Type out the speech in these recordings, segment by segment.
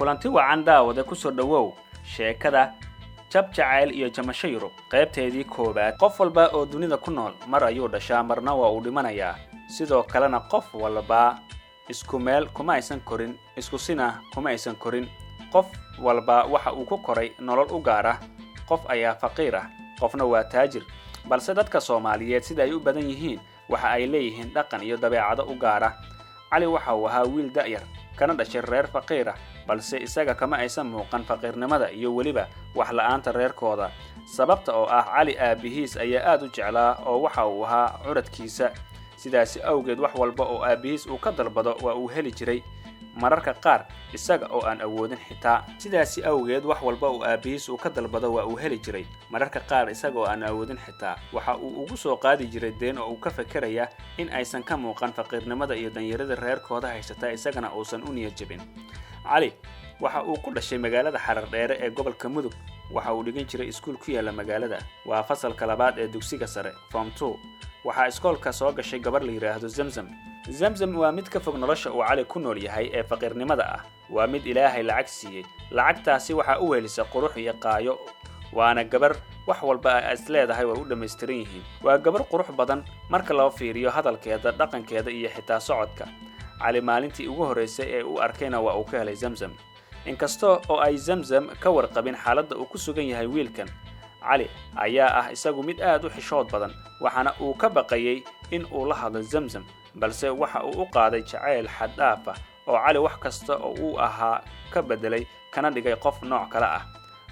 kulanti wacan daawada ku soo dhawow sheekada jab jacayl iyo jamasho Yurub qaybteedii koobaad. qof walba oo dunida ku nool mar ayuu dhashaa marna waa uu dhimanayaa, sidoo kalena qof walba isku meel kuma aysan korin, isku sina kuma aysan korin. qof walba waxa uu ku koray nolol u gaar ah. qof ayaa faqiir ah, qofna waa taajir, balse dadka Soomaaliyeed sida ay u badan yihiin waxa ay leeyihiin dhaqan iyo dabeecado u gaar ah. Cali waxa uu ahaa wiil da'yar kana dhashay reer faqiir ah, balse isaga kama aysan muuqan faqiirnimada iyo waliba wax la'aanta reerkooda. sababta oo ah Cali aabihiis ayaa aad u jeclaa oo waxa uu ahaa curadkiisa, sidaas awgeed wax walba oo aabihiis uu ka dalbado waa uu heli jiray, mararka qaar isaga oo aan awoodin xitaa. sidaas awgeed wax walba oo aabihiis uu ka dalbado waa uu heli jiray, mararka qaar isaga oo aan awoodin xitaa. waxa uu ugu soo qaadi jiray deen oo uu ka fakaraya in aysan ka muuqan faqiirnimada iyo danyarada reerkooda haysata, isagana uusan u niyad jabin. Cali waxa uu ku dhashay magaalada Xarardheere ee gobolka Mudug. waxa uu dhigan jiray iskuul ku yaala magaalada, waa fasalka labaad ee dugsiga sare form 2. waxa iskoolka soo gashay gabar la yiraahdo Zamzam. Zamzam waa mid ka fog nolosha uu Cali ku nool yahay ee faqiirnimada ah, waa mid Ilaahay lacag siiyay. lacagtaasi waxa uu helisa qurux iyo qaayo, waana gabar wax walba ay isleedahay waa u dhameystiran yihiin. waa gabar qurux badan marka loo fiiriyo hadalkeeda, dhaqankeeda iyo xitaa socodka. Cali maalintii ugu horeysay ee uu arkayna waa uu ka helay Zamzam. inkastoo oo ay Zamzam ka warqabin xaaladda uu ku sugan yahay wiilkan, Cali ayaa ah isagu mid aad u xishood badan, waxaana uu ka baqayay in uu la hadlo Zamzam, balse waxa uu u qaaday jacayl xad dhaaf ah oo Cali wax kasta oo uu ahaa ka bedelay kana dhigay qof nooc kale ah.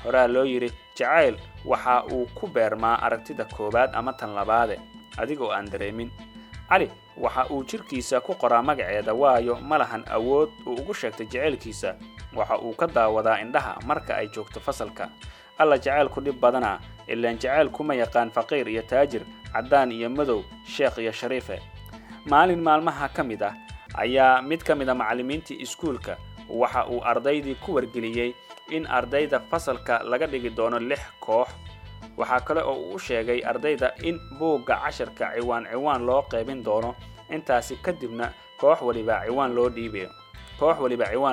horaa loo yiri jacayl waxa uu ku beermaa aragtida koobaad ama tan labaad adigoo aan dareemin. Cali waxa uu jirkiisa ku qoraa magaceeda, waayo malahan awood uu ugu sheegtay jacaylkiisa. waxa uu ka daawadaa indhaha marka ay joogto fasalka. alla jacaylku dhib badana, ilaa jacaylku ma yaqaan faqiir iyo taajir, cadaan iyo madow, sheekh iyo shariife. maalin maalmaha kamid ah ayaa mid kamid ah macallimiintii iskuulka waxa uu ardaydii ku wargeliyay in ardayda fasalka laga dhigi doono 6 koox. waxa kale oo uu sheegay ardayda in buugga casharka ciwaan loo qaybin doono, intaasi kadibna koox waliba ciwaan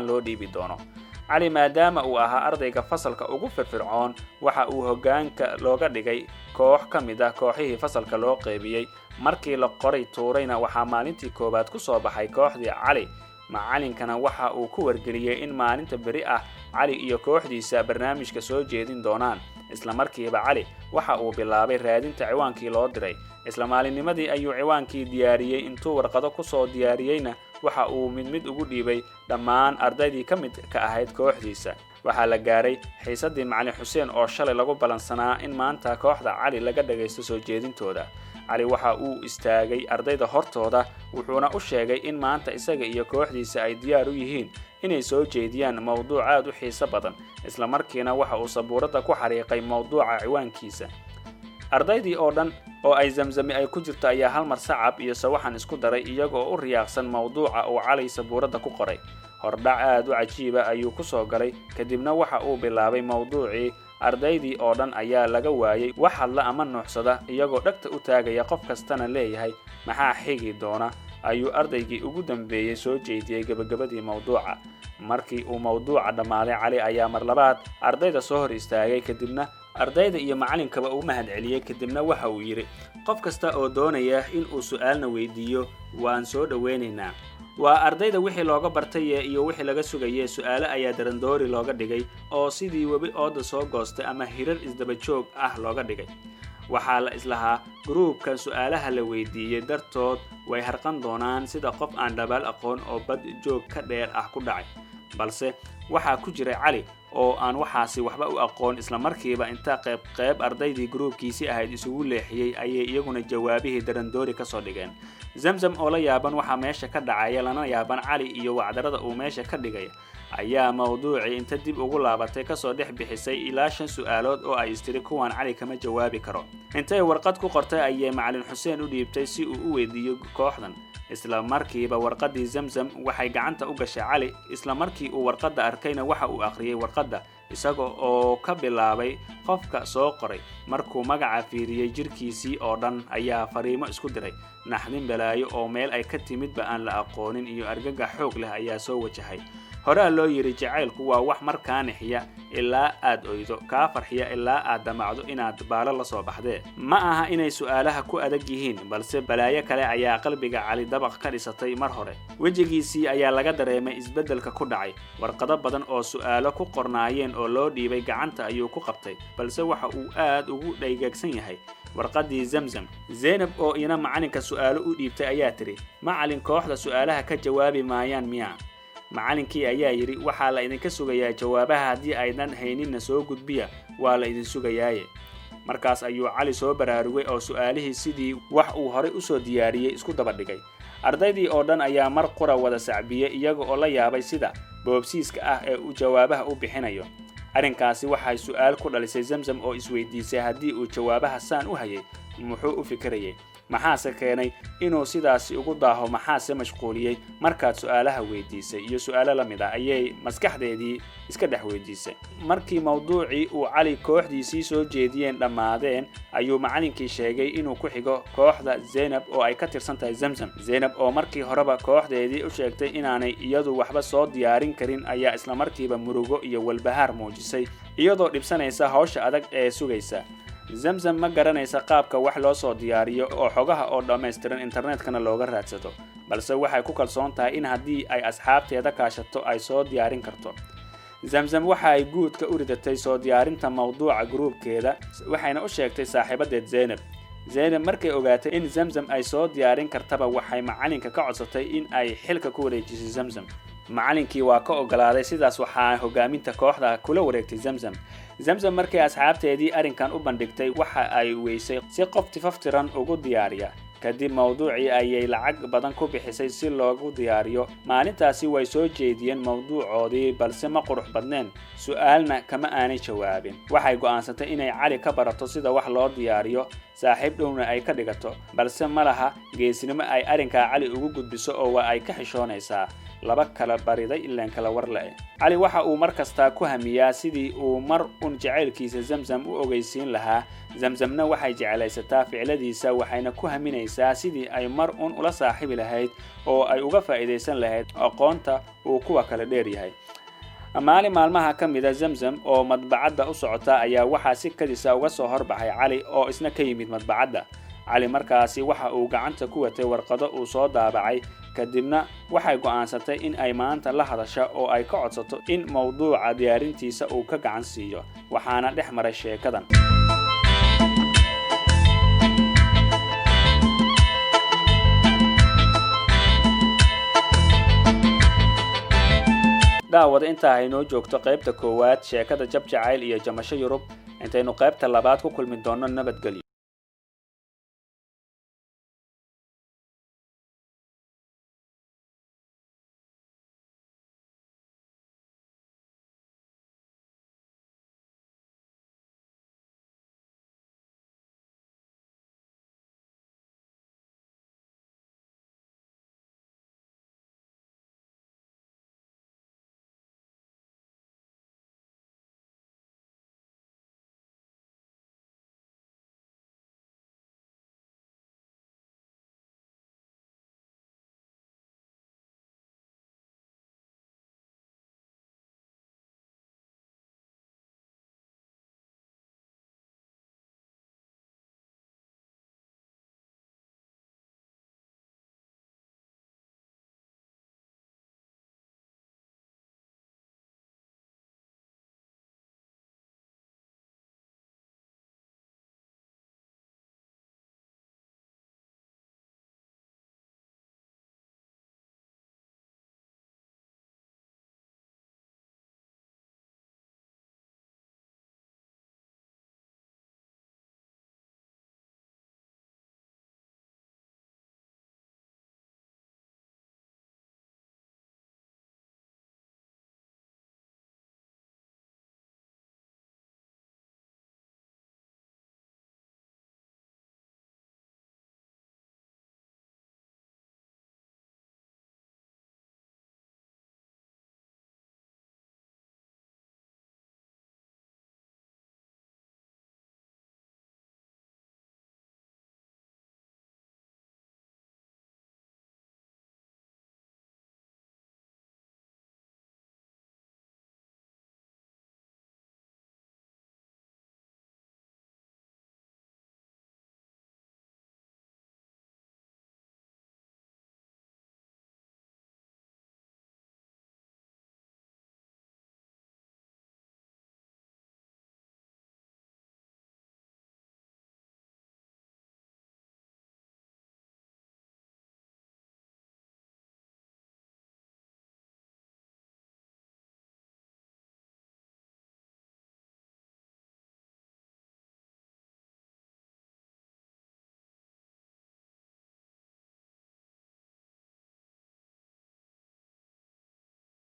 loo dhiibi doono. Cali maadaama uu ahaa ardayga fasalka ugu firfircoon, waxa uu hoggaanka looga dhigay koox kamid ah kooxihii fasalka loo qaybiyay. markii la qoray tuurayna waxa maalintii koobaad ku soo baxay kooxdii Cali. macallinkana waxa uu ku wargeliyay in maalinta bari ah Cali iyo kooxdiisa barnaamijka soo jeedin doonaan. isla markiiba Cali waxa uu bilaabay raadinta ciwaankii loo diray. isla maalinnimadii ayuu ciwaankii diyaariyay, intuu warqado ku soo diyaariyayna waxa uu mid ugu dhiibay dhammaan ardaydii ka mid ka ahayd kooxdiisa. waxaa la gaaray xiisadii Macallin Xuseen oo shalay lagu balansanaa in maanta kooxda Cali laga dhageysto soo jeedintooda. Cali waxa uu istaagay ardayda hortooda, wuxuuna u sheegay in maanta isaga iyo kooxdiisa ay diyaar u yihiin inay soo jeediyaan mowduuc aad u xiiso badan. isla markiina waxa uu sabuurada ku xariiqay mowduuca ciwaankiisa. ardaydii oo dhan oo ay Zamzami ay ku jirto ayaa hal mar sacab iyo sawaxan isku daray iyagoo u riyaaqsan mowduuca oo Cali sabuurada ku qoray. hordhac aad u cajiib ah ayuu ku soo galay, kadibna waxa uu bilaabay mowduucii. ardaydii oo dhan ayaa laga waayay wax hadla ama nuuxsada, iyagoo dhagta u taagaya, qof kastana leeyahay maxaa xigi doona. ayuu ardaygii ugu dambeeyay soo jeediyay gabagabadii mowduuca. markii uu mowduuca dhamaaday, Cali ayaa mar labaad ardayda soo hor istaagay, kadibna ardayda iyo macallinkaba uu mahad celiyay. kadibna waxa uu yiri, qof kasta oo doonaya in uu su'aalna weydiiyo waan soo dhaweynaynaa. waa ardayda wixii looga bartay iyo wixii laga sugayay. su'aalo ayaa darandoori looga dhigay oo sidii webi ooda soo goostay ama hirar isdaba joog ah looga dhigay. waxaa la islahaa gruubka su'aalaha la weydiiyay dartood way harqan doonaan sida qof aan dhabaal aqoon oo bad joog ka dheer ah ku dhacay, balse waxaa ku jiray Cali oo aan waxaasi waxba u aqoon. isla markiiba inta qayb ardaydii gruubkiisi ahayd isugu leexiyay ayay iyaguna jawaabihii darandoori ka soo dhigeen. Zamzam oo la yaaban waxa meesha ka dhacaya, lana yaaban Cali iyo wacdarada uu meesha ka dhigay, ayaa mowduucii inta dib ugu laabatay ka soo dhex bixisay ilaa 5 su'aalood oo ay istiri kuwan Cali kama jawaabi karo. intay warqad ku qortay ayay Macallin Xuseen u dhiibtay si uu u weydiiyo kooxdan. isla markiiba warqadii Zamzam waxay gacanta u gashay Cali. isla markii uu warqada arkayna waxa uu akhriyay warqada isagoo oo ka bilaabay qofka soo qoray. markuu magaca fiiriyay jirkiisii oo dhan ayaa fariimo isku diray. naxdin balaayo oo meel ay ka timid ba aan la aqoonin iyo argagax xoog leh ayaa soo wajahay. hore loo yiri jacaylku waa wax markaa nixiya ilaa aad oydo ka farxiya ilaa aad damacdo inaad baalo la soo baxdee ma aha inay su'aalaha ku adag yihiin balse balaayo kale ayaa qalbiga Cali dabaq ka dhisatay mar hore wajigiisii ayaa laga dareemay isbedelka ku dhacay warqado badan oo su'aalo ku qornaayeen oo loo dhiibay gacanta ayuu ku qabtay balse waxa uu aad ugu dhaygagsan yahay warqadii Zamzam Zainab oo ina macalinka su'aalo u dhiibtay ayaa tiri macalin kooxda su'aalaha ka jawaabi maayaan miya macalinkii ayaa yiri waxa la idinka sugayaa jawaabaha hadii aydan haynin soo gudbiya waa la idin sugayaaye markaas ayuu Cali soo baraarugay oo su'aalihii sidii wax uu hore u soo diyaariyay isku daba dhigay ardaydii oo dhan ayaa mar qura wada sacbiyay iyaga oo la yaabay sida boobsiiska ah ee uu jawaabaha u bixinayo arrinkaasi waxay su'aal ku dhalisay Zamzam oo isweydiisay hadii uu jawaabaha saan u hayay muxuu u fikirayay maxaa keenay inuu sidaasi ugu daaho maxaa mashquuliyay markaad su'aalaha weydiisay iyo su'aalo la mid ah ayay maskaxdeedii iska dhex weydiisay markii mawduucii uu Cali kooxdiisii soo jeediyeen dhamaadeen ayuu macalinkii sheegay inuu ku xigo kooxda Zainab oo ay ka tirsan tahay Zamzam Zainab oo markii horeba kooxdeedii u sheegtay inaanay iyadu waxba soo diyaarin karin ayaa isla markiiba murugo iyo walbahaar muujisay iyadoo dhibsanaysa hawsha adag ee sugaysa Zamzam ma garanaysa qaabka wax loo soo diyaariyo oo xogaha oo dhameystiran internetkana looga raadsado balse waxay ku kalsoon tahay in hadii ay asxaabteeda kaashato ay soo diyaarin karto Zamzam waxa ay guudka u ridatay soo diyaarinta mawduuca groupkeeda waxayna u sheegtay saaxiibadeed Zainab markay ogaatay in Zamzam ay soo diyaarin kartaba waxay macalinka ka codsatay in ay xilka ku wareejiso Zamzam macalinkii waa ka ogolaaday sidaas waxa hogaaminta kooxda kula wareegtay Zamzam markay asxaabteedii arrinkan u bandhigtay waxa ay weysay si qof tifaftiran ugu diyaariya kadib mawduucii ayay lacag badan ku bixisay si loogu diyaariyo maalintaasi way soo jeediyeen mawduucoodii balse ma qurux badneen su'aalna kama aanay jawaabin waxay go'aansatay inay Cali ka barato sida wax loo diyaariyo saaxiib dhowna ay ka dhigato balse malaha geesinimo ay arrinka Cali ugu gudbiso oo ay ka xishoonaysaa laba kala bariday ilaan kala war la'e Cali waxa uu markasta ku hamiyaa sidii uu mar un jacaylkiisa Zamzam u ogeysiin lahaa Zamzamna waxay jeclaysataa ficiladiisa waxayna ku haminaysaa sidii ay mar un ula saaxiibi lahayd oo ay uga faa'iideysan lahayd aqoonta uu kuwa kala dheer yahay maalmaha kamida Zamzam oo madbacada u socota ayaa waxa si kadisa uga soo horbaxay Cali oo isna ka yimid madbacada Cali markaasi waxa uu gacanta ku watay warqado uu soo daabacay kadibna waxay go'aansatay in ay maanta la hadasho oo ay ka codsato in mawduuca diyaarintiisa uu ka gacan siiyo waxaana dhex maray sheekadan daawada inta ay noo joogto qaybta koowaad sheekada Jab Jacayl iyo Jamasho Yurub intaynu qaybta labaad ku kulmi doono nabadgelyo